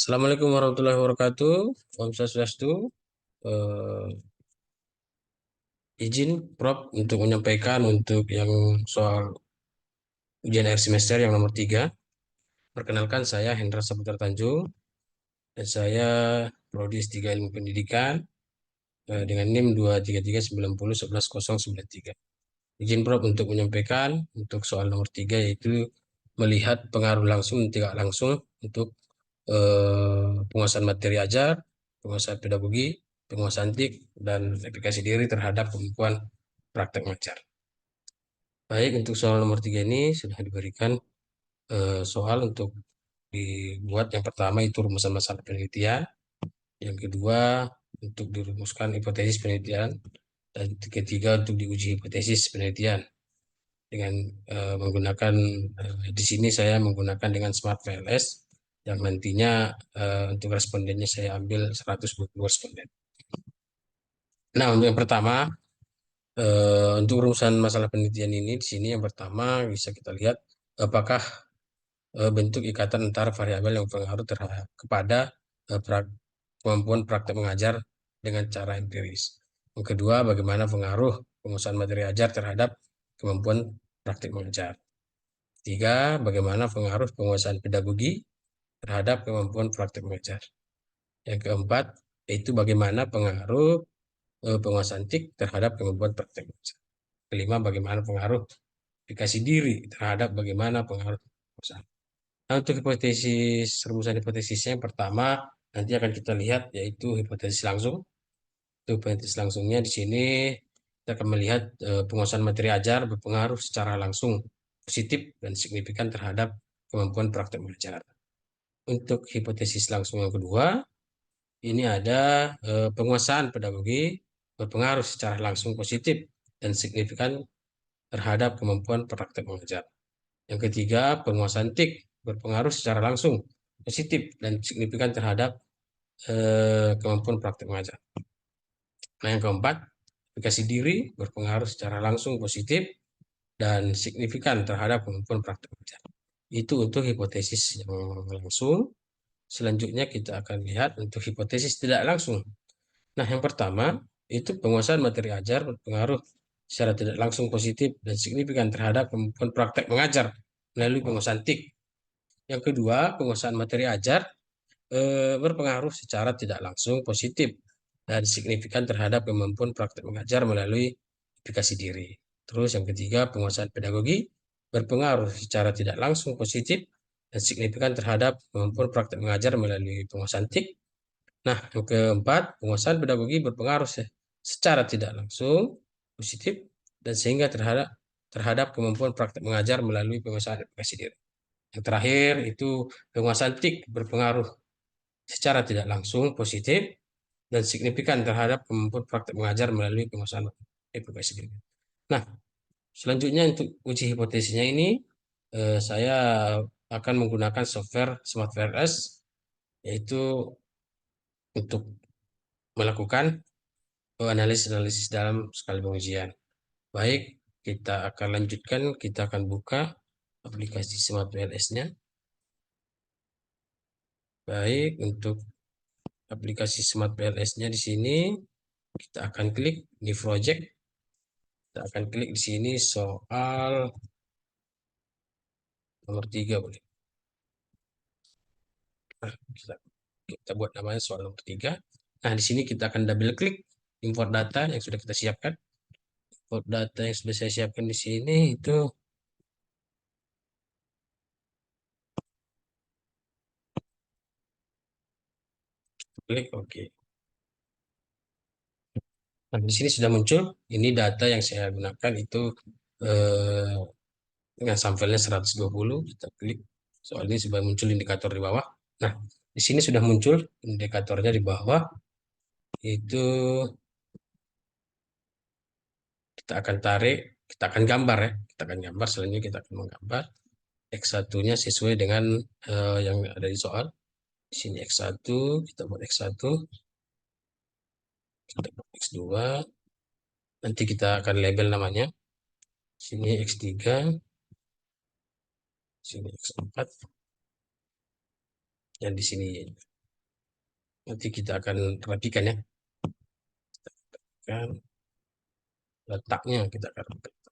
Assalamualaikum warahmatullahi wabarakatuh. Om Swastiastu. Eh, izin Prof untuk menyampaikan untuk yang soal ujian akhir semester yang nomor 3. Perkenalkan saya Hendra Saputra Tanjung dan saya Prodi S3 Ilmu Pendidikan dengan NIM 23390111093. Izin Prof untuk menyampaikan untuk soal nomor 3 yaitu melihat pengaruh langsung dan tidak langsung untuk penguasaan materi ajar, penguasaan pedagogi, penguasaan TIK, dan aplikasi diri terhadap kemampuan praktek mengajar. Baik, untuk soal nomor 3 ini sudah diberikan soal untuk dibuat. Yang pertama itu rumusan masalah penelitian, yang kedua untuk dirumuskan hipotesis penelitian, dan ketiga untuk diuji hipotesis penelitian dengan menggunakan di sini saya menggunakan dengan Smart VLS yang nantinya untuk respondennya saya ambil 120 responden. Nah, untuk yang pertama untuk urusan masalah penelitian ini di sini yang pertama bisa kita lihat apakah bentuk ikatan antara variabel yang berpengaruh kepada kemampuan praktek mengajar dengan cara empiris. Yang kedua, bagaimana pengaruh penguasaan materi ajar terhadap kemampuan praktek mengajar. Tiga, bagaimana pengaruh penguasaan pedagogi terhadap kemampuan praktek mengajar. Yang keempat, yaitu bagaimana pengaruh penguasaan TIK terhadap kemampuan praktek mengajar. Kelima, bagaimana pengaruh aplikasi diri terhadap bagaimana pengaruh penguasaan. Nah, untuk hipotesis, rumusan hipotesisnya yang pertama nanti akan kita lihat yaitu hipotesis langsung. Untuk hipotesis langsungnya di sini kita akan melihat penguasaan materi ajar berpengaruh secara langsung positif dan signifikan terhadap kemampuan praktek mengajar. Untuk hipotesis langsung yang kedua, ini ada penguasaan pedagogi berpengaruh secara langsung positif dan signifikan terhadap kemampuan praktek mengajar. Yang ketiga, penguasaan TIK berpengaruh secara langsung positif dan signifikan terhadap kemampuan praktek mengajar. Nah, yang keempat, aplikasi diri berpengaruh secara langsung positif dan signifikan terhadap kemampuan praktek mengajar. Itu untuk hipotesis yang langsung. Selanjutnya kita akan lihat untuk hipotesis tidak langsung. Nah, yang pertama itu penguasaan materi ajar berpengaruh secara tidak langsung positif dan signifikan terhadap kemampuan praktek mengajar melalui penguasaan TIK. Yang kedua, penguasaan materi ajar berpengaruh secara tidak langsung positif dan signifikan terhadap kemampuan praktek mengajar melalui aplikasi diri. Terus yang ketiga, penguasaan pedagogi berpengaruh secara tidak langsung positif dan signifikan terhadap kemampuan praktek mengajar melalui penguasaan TIK. Nah, yang keempat, penguasaan pedagogi berpengaruh secara tidak langsung positif dan sehingga terhadap kemampuan praktek mengajar melalui penguasaan aplikasi diri. Yang terakhir itu penguasaan TIK berpengaruh secara tidak langsung positif dan signifikan terhadap kemampuan praktek mengajar melalui penguasaan aplikasi diri. Nah, selanjutnya untuk uji hipotesisnya ini saya akan menggunakan software Smart VLS yaitu untuk melakukan analisis dalam skala pengujian. Baik, kita akan lanjutkan, kita akan buka aplikasi Smart VLS-nya. Baik, untuk aplikasi Smart VLS-nya di sini kita akan klik di project. Kita akan klik di sini soal nomor 3 boleh. Nah, kita buat namanya soal nomor 3. Nah, di sini kita akan double klik import data yang sudah kita siapkan. Import data yang sudah saya siapkan di sini itu klik OK. Nah, di sini sudah muncul. Ini data yang saya gunakan itu eh, dengan sampelnya 120. Kita klik. Soal ini sudah muncul indikator di bawah. Nah, di sini sudah muncul indikatornya di bawah. Itu kita akan tarik, kita akan gambar ya. Kita akan gambar, selanjutnya kita akan menggambar X1-nya sesuai dengan yang ada di soal. Di sini X1, kita buat X1, kita buat X2, nanti kita akan label namanya. Sini X3, sini X4, dan di sini Nanti kita akan rapikan ya. Kan letaknya kita akan rapikan.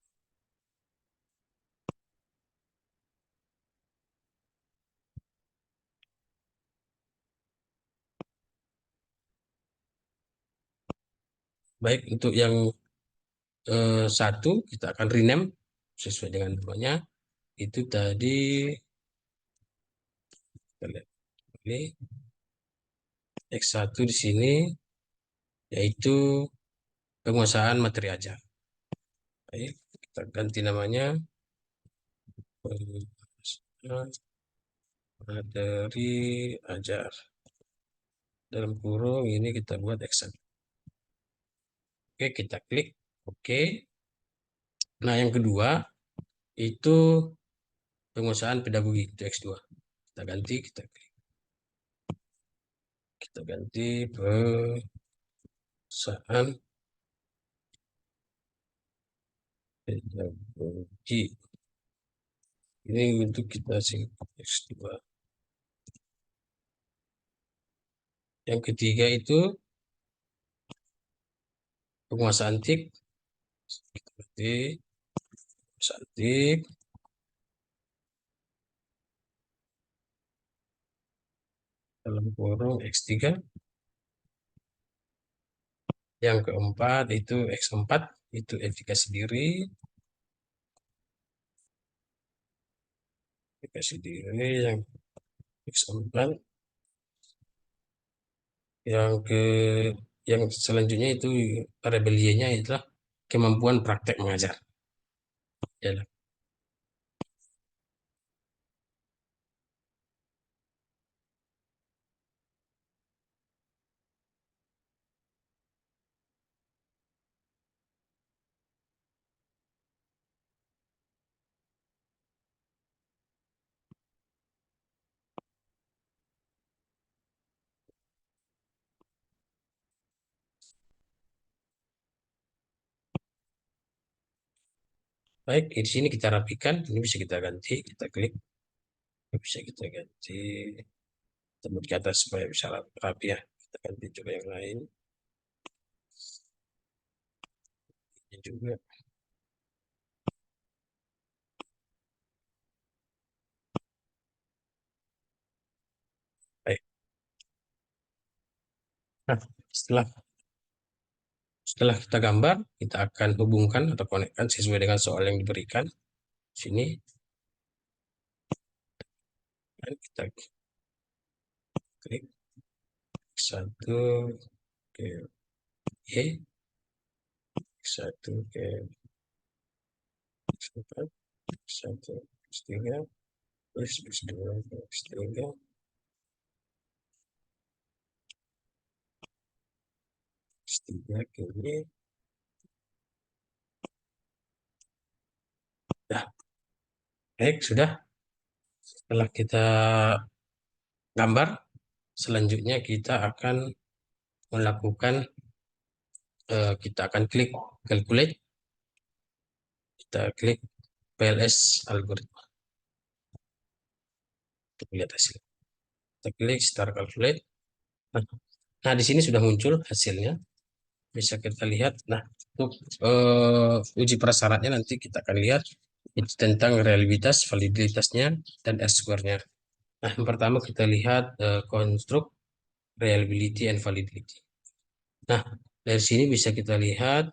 Baik, untuk yang satu kita akan rename sesuai dengan namanya. Itu tadi kita lihat ini X1 di sini yaitu penguasaan materi ajar. Baik, kita ganti namanya penguasaan materi ajar. Dalam kurung ini kita buat X1. Oke, kita klik Oke. Nah, yang kedua itu penguasaan pedagogi itu X2. Kita ganti, kita klik. Kita ganti penguasaan pedagogi. Ini untuk kita singkat X2. Yang ketiga itu penguasaan TIK. Kita ganti penguasaan TIK. Dalam kurung X3. Yang keempat itu X4, itu efikasi diri. Efikasi diri yang X4. Yang selanjutnya itu rebellienya itulah kemampuan praktek mengajar. Ya, baik, di sini kita rapikan, ini bisa kita ganti, kita klik, bisa kita ganti, kita buat ke atas supaya bisa rapi ya. Kita ganti juga yang lain. Ini juga. Baik. Nah, setelah kita gambar, kita akan hubungkan atau konekkan sesuai dengan soal yang diberikan. Sini, dan kita klik satu ke Y, satu ke X4, satu X3, X2, X3, X3 ke Y. Nah, baik, sudah. Setelah kita gambar, selanjutnya kita akan melakukan, kita akan klik calculate, kita klik PLS algoritma untuk lihat hasil. Kita klik start calculate. Nah, di sini sudah muncul hasilnya, bisa kita lihat. Nah, untuk uji prasyaratnya nanti kita akan lihat itu tentang reliabilitas, validitasnya, dan R-square-nya. Nah, yang pertama kita lihat konstruk reliability and validity. Nah, dari sini bisa kita lihat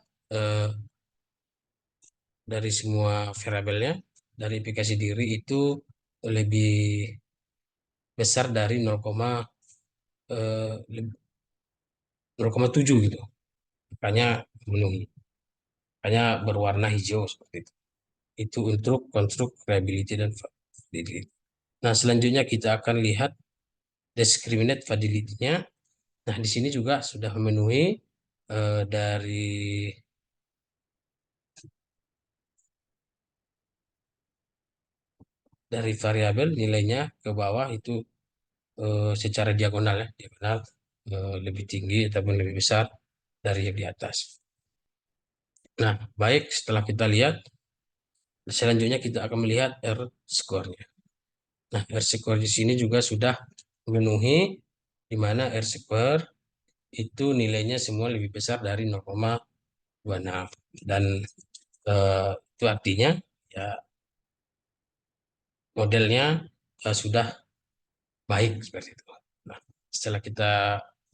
dari semua variabelnya, dari efikasi diri itu lebih besar dari 0,7 gitu. Makanya memenuhi. Makanya berwarna hijau seperti itu. Itu untuk konstruk reliability dan validity. Nah, selanjutnya kita akan lihat discriminate validity-nya. Nah, di sini juga sudah memenuhi dari variabel nilainya ke bawah itu secara diagonal ya, diagonal lebih tinggi ataupun lebih besar dari yang di atas. Nah, baik, setelah kita lihat, selanjutnya kita akan melihat R score-nya. Nah, R score di sini juga sudah memenuhi di mana R square itu nilainya semua lebih besar dari 0,26. Dan itu artinya ya modelnya sudah baik seperti itu. Nah, setelah kita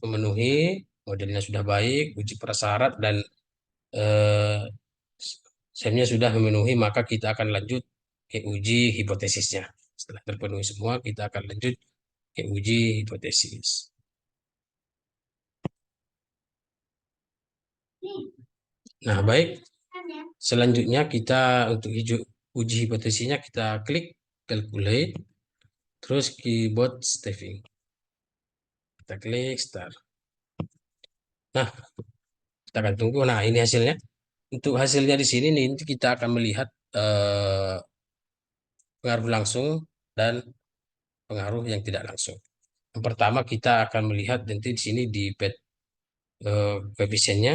memenuhi modelnya sudah baik, uji prasyarat dan eh, SEM-nya sudah memenuhi, maka kita akan lanjut ke uji hipotesisnya. Setelah terpenuhi semua, kita akan lanjut ke uji hipotesis. Nah, baik. Selanjutnya kita untuk uji hipotesisnya kita klik calculate, terus keyboard staving. Kita klik start. Nah, kita akan tunggu. Nah, ini hasilnya. Untuk hasilnya di sini nih, nanti kita akan melihat pengaruh langsung dan pengaruh yang tidak langsung. Yang pertama kita akan melihat nanti di sini di koefisiennya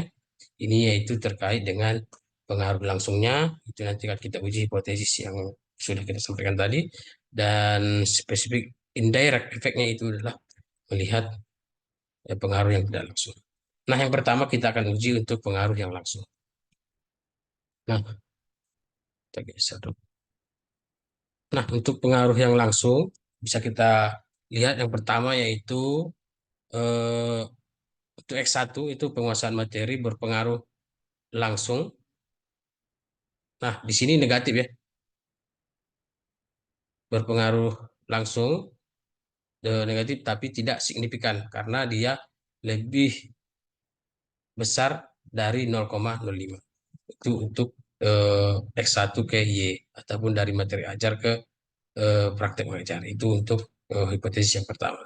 ini yaitu terkait dengan pengaruh langsungnya. Itu nanti akan kita uji hipotesis yang sudah kita sampaikan tadi, dan spesifik indirect efeknya itu adalah melihat pengaruh yang tidak langsung. Nah, yang pertama kita akan uji untuk pengaruh yang langsung. Nah, kita geser dulu. Nah, untuk pengaruh yang langsung bisa kita lihat yang pertama yaitu eh, untuk X1 itu penguasaan materi berpengaruh langsung. Nah, di sini negatif ya, berpengaruh langsung negatif tapi tidak signifikan karena dia lebih besar dari 0,05. Itu untuk X1 ke Y ataupun dari materi ajar ke praktek mengajar. Itu untuk hipotesis yang pertama.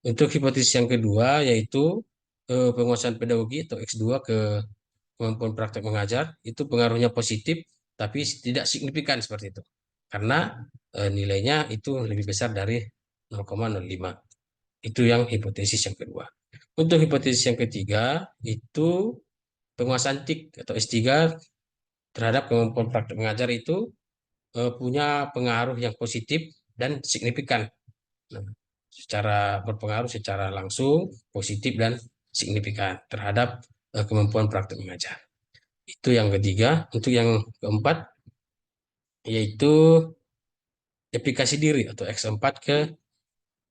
Untuk hipotesis yang kedua yaitu penguasaan pedagogi atau X2 ke kemampuan praktek mengajar itu pengaruhnya positif tapi tidak signifikan seperti itu. Karena nilainya itu lebih besar dari 0,05. Itu yang hipotesis yang kedua. Untuk hipotesis yang ketiga itu penguasaan TIK atau S3 terhadap kemampuan praktek mengajar itu punya pengaruh yang positif dan signifikan. Nah, secara berpengaruh secara langsung, positif dan signifikan terhadap kemampuan praktek mengajar. Itu yang ketiga. Untuk yang keempat yaitu aplikasi diri atau X4 ke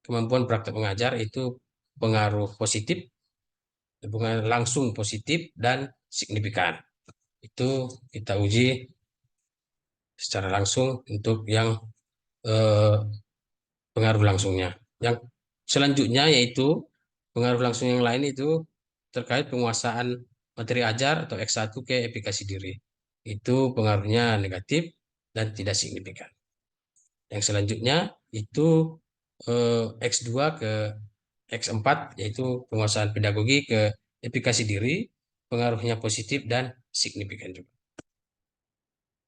kemampuan praktek mengajar itu pengaruh positif, pengaruh langsung positif dan signifikan. Itu kita uji secara langsung untuk yang eh, pengaruh langsungnya. Yang selanjutnya yaitu pengaruh langsung yang lain itu terkait penguasaan materi ajar atau X1 ke aplikasi diri. Itu pengaruhnya negatif dan tidak signifikan. Yang selanjutnya itu X2 ke X4 yaitu penguasaan pedagogi ke aplikasi diri, pengaruhnya positif dan signifikan juga.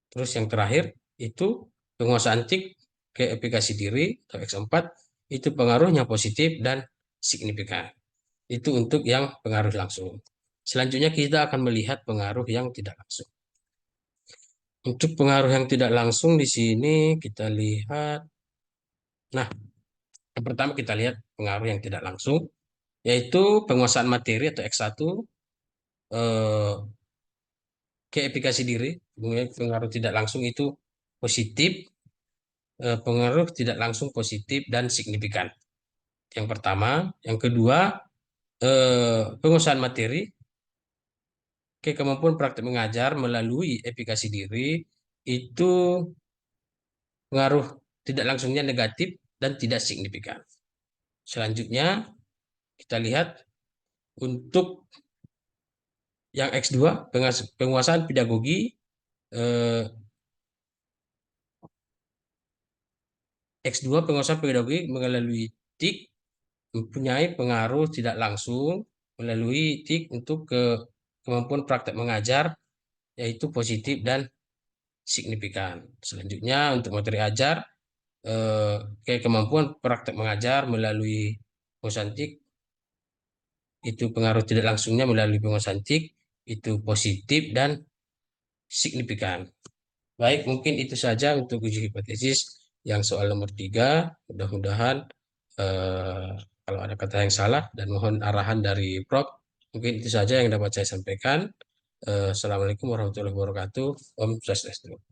Terus yang terakhir itu penguasaan TIK ke aplikasi diri atau X4 itu pengaruhnya positif dan signifikan. Itu untuk yang pengaruh langsung. Selanjutnya kita akan melihat pengaruh yang tidak langsung. Untuk pengaruh yang tidak langsung di sini kita lihat. Nah, yang pertama kita lihat pengaruh yang tidak langsung yaitu penguasaan materi atau X1 eh, ke aplikasi diri. Pengaruh tidak langsung itu positif, pengaruh tidak langsung positif dan signifikan. Yang pertama, yang kedua, penguasaan materi ke kemampuan praktek mengajar melalui aplikasi diri itu pengaruh tidak langsungnya negatif dan tidak signifikan. Selanjutnya, kita lihat untuk yang X2, penguasaan pedagogi eh, X2 penguasaan pedagogi melalui TIK mempunyai pengaruh tidak langsung melalui TIK untuk ke kemampuan praktek mengajar yaitu positif dan signifikan. Selanjutnya untuk materi ajar ke kemampuan praktek mengajar melalui penguasaan TIK itu pengaruh tidak langsungnya melalui penguasaan TIK itu positif dan signifikan. Baik, mungkin itu saja untuk uji hipotesis yang soal nomor 3. Mudah-mudahan eh, kalau ada kata yang salah dan mohon arahan dari Prof. Mungkin itu saja yang dapat saya sampaikan. Assalamualaikum warahmatullahi wabarakatuh. Om Swastiastu.